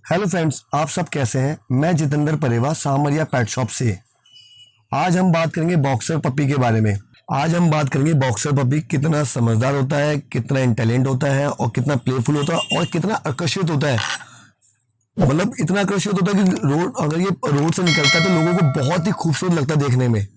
Hello friends, आप सब कैसे हैं। मैं जितेंद्र परेवा सामरिया पेट शॉप से। आज हम बात करेंगे बॉक्सर पपी के बारे में। आज हम बात करेंगे बॉक्सर पपी कितना समझदार होता है, कितना इंटेलिजेंट होता है और कितना प्लेफुल होता है और कितना आकर्षित होता है। मतलब इतना आकर्षित होता है कि अगर ये रोड से निकलता है तो लोगों को बहुत ही खूबसूरत लगता है देखने में।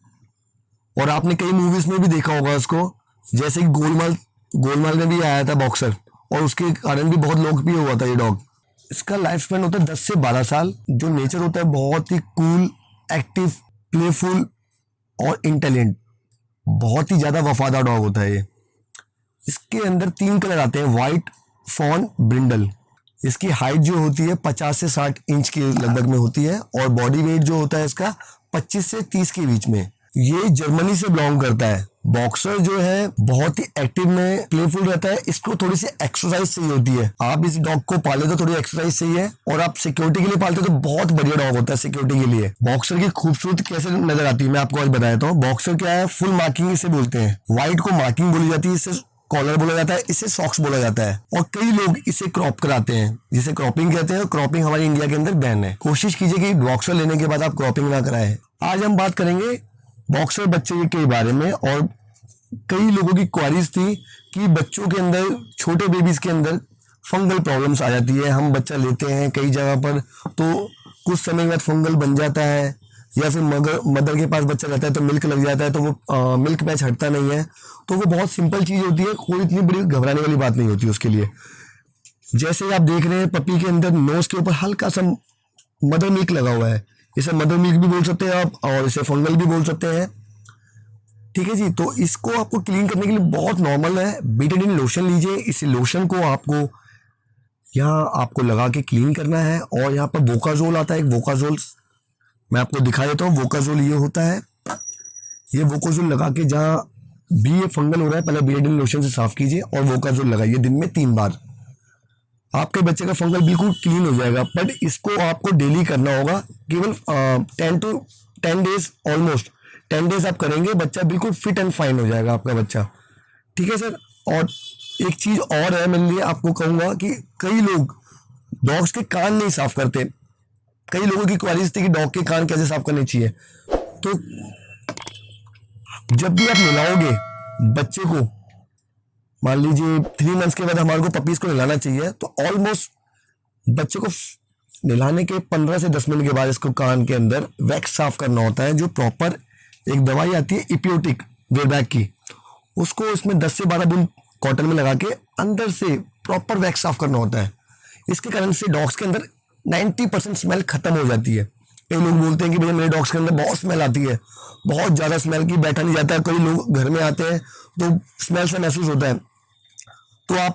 और आपने कई मूवीज में भी देखा होगा उसको, जैसे कि गोलमाल गोलमाल में भी आया था बॉक्सर, और उसके कारण भी बहुत लोकप्रिय हुआ था ये डॉग। इसका लाइफ स्पैन होता है 10 से 12 साल। जो नेचर होता है बहुत ही कूल, एक्टिव, प्लेफुल और इंटेलिजेंट। बहुत ही ज़्यादा वफादार डॉग होता है ये। इसके अंदर 3 कलर आते हैं, वाइट, फॉन, ब्रिंडल। इसकी हाइट जो होती है 50 से 60 इंच के लगभग में होती है और बॉडी वेट जो होता है इसका 25 से 30 के बीच में। ये जर्मनी से बिलोंग करता है। बॉक्सर जो है बहुत ही एक्टिव में प्लेफुल रहता है। इसको थोड़ी सी एक्सरसाइज चाहिए होती है। आप इस डॉग को पाले तो थोड़ी एक्सरसाइज चाहिए, और आप सिक्योरिटी के लिए पालते तो बहुत बढ़िया डॉग होता है सिक्योरिटी के लिए। बॉक्सर की खूबसूरती कैसे नजर आती है मैं आपको आज बताता हूँ। बॉक्सर क्या है, फुल मार्किंग इसे बोलते हैं। व्हाइट को मार्किंग बोली जाती है, इससे कॉलर बोला जाता है, इसे सॉक्स बोला जाता है। और कई लोग इसे क्रॉप कराते हैं, जिसे क्रॉपिंग कहते हैं। क्रॉपिंग हमारे इंडिया के अंदर बैन है। कोशिश कीजिए कि बॉक्सर लेने के बाद आप क्रॉपिंग ना कराएं। आज हम बात करेंगे बॉक्सर बच्चे के बारे में। और कई लोगों की क्वारीज थी कि बच्चों के अंदर, छोटे बेबीज के अंदर फंगल प्रॉब्लम्स आ जाती है। हम बच्चा लेते हैं कई जगह पर तो कुछ समय के बाद फंगल बन जाता है, या फिर मदर के पास बच्चा रहता है तो मिल्क लग जाता है, तो वो मिल्क पैच हटता नहीं है। तो वो बहुत सिंपल चीज़ होती है, कोई इतनी बड़ी घबराने वाली बात नहीं होती उसके लिए। जैसे आप देख रहे हैं पपी के अंदर नोज के ऊपर हल्का सा मदर मिल्क लगा हुआ है। इसे मदर मिल्क भी बोल सकते हैं आप, और इसे फंगल भी बोल सकते हैं। ठीक है जी। तो इसको आपको क्लीन करने के लिए बहुत नॉर्मल है, बीटाडीन लोशन लीजिए। इस लोशन को यहाँ आपको लगा के क्लीन करना है। और यहाँ पर वोकाजोल आता है, एक वोकाजोल मैं आपको दिखा देता हूँ। वोकाजोल ये होता है, ये वोकाजोल लगा के जहाँ भी ये फंगल हो रहा है पहले बीटाडीन लोशन से साफ कीजिए और वोकाजोल लगाइए दिन में 3 बार। आपके बच्चे का फंगल बिल्कुल क्लीन हो जाएगा। बट इसको आपको डेली करना होगा, केवल 10 डेज, ऑलमोस्ट 10 डेज आप करेंगे, बच्चा बिल्कुल फिट एंड फाइन हो जाएगा आपका बच्चा। ठीक है सर। और एक चीज और है, मेरे लिए आपको कहूंगा कि कई लोग डॉग्स के कान नहीं साफ करते। कई लोगों की क्वारीज थी कि डॉग के कान कैसे साफ करने चाहिए। तो जब भी आप नहलाओगे बच्चे को, मान लीजिए 3 मंथ्स के बाद हमारे को पपीज को नहलाना चाहिए, तो ऑलमोस्ट बच्चे को नहलाने के 15 से 10 मिनट के बाद इसको कान के अंदर वैक्स साफ करना होता है। जो प्रॉपर एक दवाई आती है इपियोटिक वेरबैक की, उसको इसमें 10 से 12 बूंद कॉटन में लगा के अंदर से प्रॉपर वैक्स साफ करना होता है। इसके कारण से डॉग्स के अंदर 90% स्मेल खत्म हो जाती है। कई लोग बोलते हैं कि भैया मेरे डॉग्स के अंदर बहुत स्मेल आती है, बहुत ज़्यादा स्मेल की बैठा नहीं जाता है। कई लोग घर में आते हैं तो स्मेल से महसूस होता है। तो आप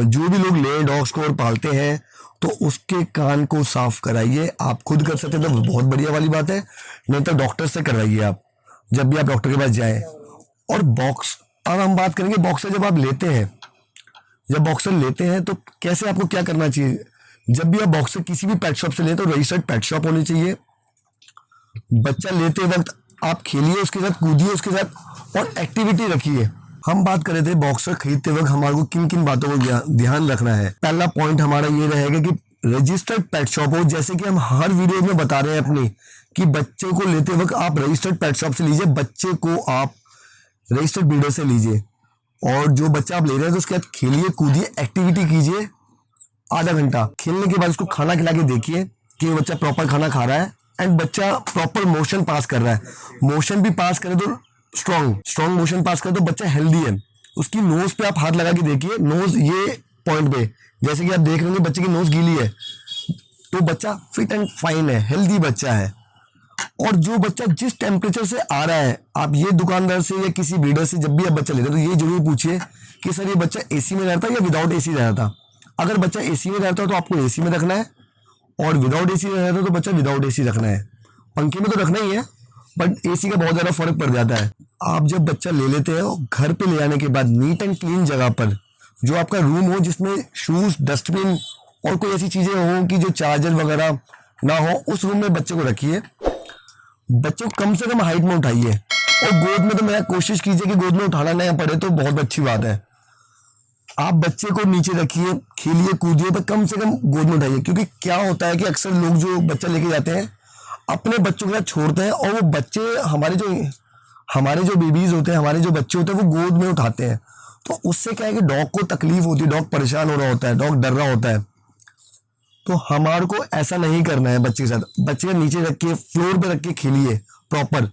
जो भी लोग ले डॉग्स को और पालते हैं तो उसके कान को साफ कराइए। आप खुद कर सकते हैं तो बहुत बढ़िया वाली बात है, नहीं तो डॉक्टर से करवाइए आप, जब भी आप डॉक्टर के पास जाएं। और अब हम बात करेंगे बॉक्सर जब आप लेते हैं। जब बॉक्सर लेते हैं तो कैसे आपको क्या करना चाहिए। जब भी आप बॉक्सर किसी भी पेट शॉप से लेते हो, रजिस्टर्ड पेट शॉप होनी चाहिए। बच्चा लेते वक्त आप खेलिए उसके साथ, कूदिए उसके साथ और एक्टिविटी रखिए। हम बात कर रहे थे बॉक्सर खरीदते वक्त हमारे को किन किन बातों को ध्यान रखना है। पहला पॉइंट हमारा ये रहेगा कि रजिस्टर्ड पेट शॉप हो। जैसे कि हम हर वीडियो में बता रहे हैं अपनी, कि बच्चे को लेते वक्त आप रजिस्टर्ड पेट शॉप से लीजिए, बच्चे को आप रजिस्टर्ड ब्रीडर से लीजिए। और जो बच्चा आप ले रहे हैं तो उसके साथ खेलिए, कूदिए, एक्टिविटी कीजिए। आधा घंटा खेलने के बाद उसको खाना खिला के देखिए कि बच्चा प्रॉपर खाना खा रहा है एंड बच्चा प्रॉपर मोशन पास कर रहा है। मोशन भी पास करे तो स्ट्रॉन्ग मोशन पास करे तो बच्चा हेल्दी है। उसकी नोज पे आप हाथ लगा के देखिए, नोज ये पॉइंट पे, जैसे कि आप देख रहे होंगे बच्चे की नोज गीली है तो बच्चा फिट एंड फाइन है, हेल्दी बच्चा है। और जो बच्चा जिस टेम्परेचर से आ रहा है, आप ये दुकानदार से या किसी ब्रीडर से जब भी आप बच्चा लेते हैं तो ये जरूर पूछिए कि सर ये बच्चा एसी में रहता है या विदाउट एसी रहता। अगर बच्चा एसी में रहता है तो आपको एसी में रखना है, और विदाउट एसी रहता है तो बच्चा विदाउट एसी रखना है। पंखे में तो रखना ही है, बट एसी का बहुत ज़्यादा फर्क पड़ जाता है। आप जब बच्चा ले लेते हैं घर पे ले आने के बाद नीट एंड क्लीन जगह पर, जो आपका रूम हो जिसमें शूज, डस्टबिन और कोई ऐसी चीज़ें हो कि जो चार्जर वगैरह ना हो, उस रूम में बच्चे को रखिए। बच्चे को कम से कम हाइट में उठाइए, और गोद में तो मैं कोशिश कीजिए कि गोद में उठाना ना पड़े तो बहुत अच्छी बात है। आप बच्चे को नीचे रखिए, खेलिए कूदिए, पर कम से कम गोद में उठाइए। क्योंकि क्या होता है कि अक्सर लोग जो बच्चा लेके जाते हैं अपने बच्चों के साथ छोड़ते हैं, और वो बच्चे हमारे जो बेबीज होते हैं, हमारे जो बच्चे होते हैं, वो गोद में उठाते हैं। तो उससे क्या है कि डॉग को तकलीफ होती है, डॉग परेशान हो रहा होता है, डॉग डर रहा होता है। तो हमारे को ऐसा नहीं करना है बच्चे के साथ। बच्चे को नीचे रख के, फ्लोर पे रख के खेलिए प्रॉपर,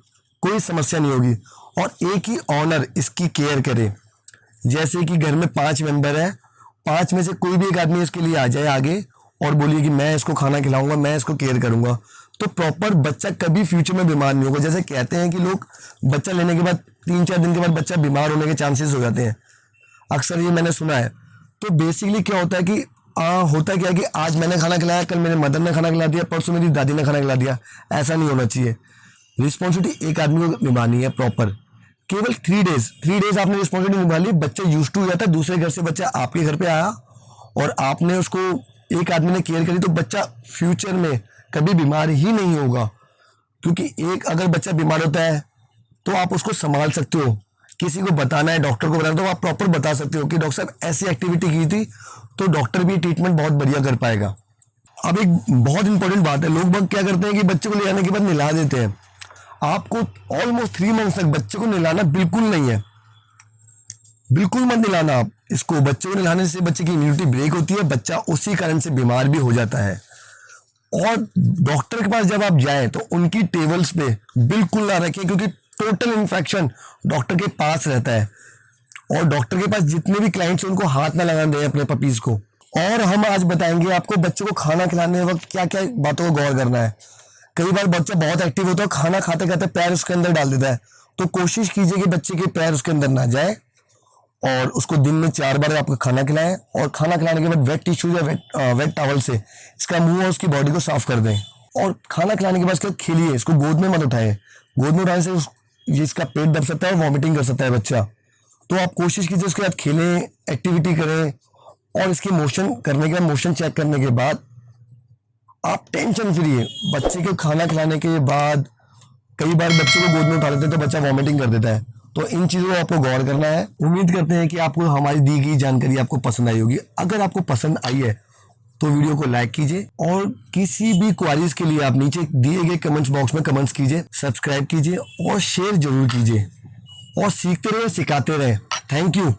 कोई समस्या नहीं होगी। और एक ही ऑनर इसकी केयर करे। जैसे कि घर में 5 मेंबर है, 5 में से कोई भी एक आदमी इसके लिए आ जाए आगे और बोलिए कि मैं इसको खाना खिलाऊंगा, मैं इसको केयर करूंगा, तो प्रॉपर बच्चा कभी फ्यूचर में बीमार नहीं होगा। जैसे कहते हैं कि लोग बच्चा लेने के बाद 3-4 दिन के बाद बच्चा बीमार होने के चांसेस हो जाते हैं, अक्सर ये मैंने सुना है। तो बेसिकली क्या होता है कि होता क्या है कि आज मैंने खाना खिलाया, कल मेरे मदर ने खाना खिला दिया, परसों मेरी दादी ने खाना खिला दिया। ऐसा नहीं होना चाहिए। रिस्पॉन्सिबिलिटी एक आदमी को निभानी है प्रॉपर। केवल 3 डेज आपने रिस्पॉन्सिबिलिटी निभा ली, बच्चा यूज्ड टू हो जाता है। दूसरे घर से बच्चा आपके घर पे आया और आपने उसको, एक आदमी ने केयर करी, तो बच्चा फ्यूचर में कभी बीमार ही नहीं होगा। क्योंकि एक अगर बच्चा बीमार होता है तो आप उसको संभाल सकते हो। किसी को बताना है, डॉक्टर को बताना, तो आप प्रॉपर बता सकते हो कि डॉक्टर साहब ऐसी एक्टिविटी की थी, तो डॉक्टर भी ट्रीटमेंट बहुत बढ़िया कर पाएगा। अब एक बहुत इंपॉर्टेंट बात है, लोग क्या करते हैं कि बच्चे को ले आने के बाद नहला देते हैं। आपको ऑलमोस्ट 3 मंथ तक बच्चे को नहलाना बिल्कुल नहीं है, बिल्कुल मत नहलाना आप इसको। बच्चे को नहलाने से बच्चे की इम्यूनिटी ब्रेक होती है, बच्चा उसी कारण से बीमार भी हो जाता है। और डॉक्टर के पास जब आप जाएं तो उनकी टेबल्स पे बिल्कुल ना रखें, क्योंकि टोटल इन्फेक्शन डॉक्टर के पास रहता है। और डॉक्टर के पास जितने भी क्लाइंट्स हैं उनको हाथ ना लगाने दें अपने पपीज को। और हम आज बताएंगे आपको बच्चे को खाना खिलाने वक्त क्या क्या बातों को गौर करना है। कई बार बच्चा बहुत एक्टिव होता है, खाना खाते खाते पैर उसके अंदर डाल देता है, तो कोशिश कीजिए कि बच्चे के पैर उसके अंदर ना जाए। और उसको दिन में 4 बार आपको खाना खिलाएं, और खाना खिलाने के बाद वेट टिश्यू या वेट टॉवल से इसका मुंह और उसकी बॉडी को साफ कर दें। और खाना खिलाने के बाद इसको खेलिए, इसको गोद में मत उठाएं। गोद में उठाने से ये इसका पेट दब सकता है और वॉमिटिंग कर सकता है बच्चा। तो आप कोशिश कीजिए उसके साथ खेलें, एक्टिविटी करें। और इसके मोशन करने के बाद, मोशन चेक करने के बाद आप टेंशन फ्री है। बच्चे को खाना खिलाने के बाद कई बार बच्चे को गोद में उठा लेते हैं तो बच्चा वॉमिटिंग कर देता है। तो इन चीज़ों को आपको गौर करना है। उम्मीद करते हैं कि आपको हमारी दी गई जानकारी आपको पसंद आई होगी। अगर आपको पसंद आई है तो वीडियो को लाइक कीजिए, और किसी भी क्वारीज के लिए आप नीचे दिए गए कमेंट्स बॉक्स में कमेंट्स कीजिए, सब्सक्राइब कीजिए और शेयर जरूर कीजिए। और सीखते रहे, सिखाते रहे। Thank you.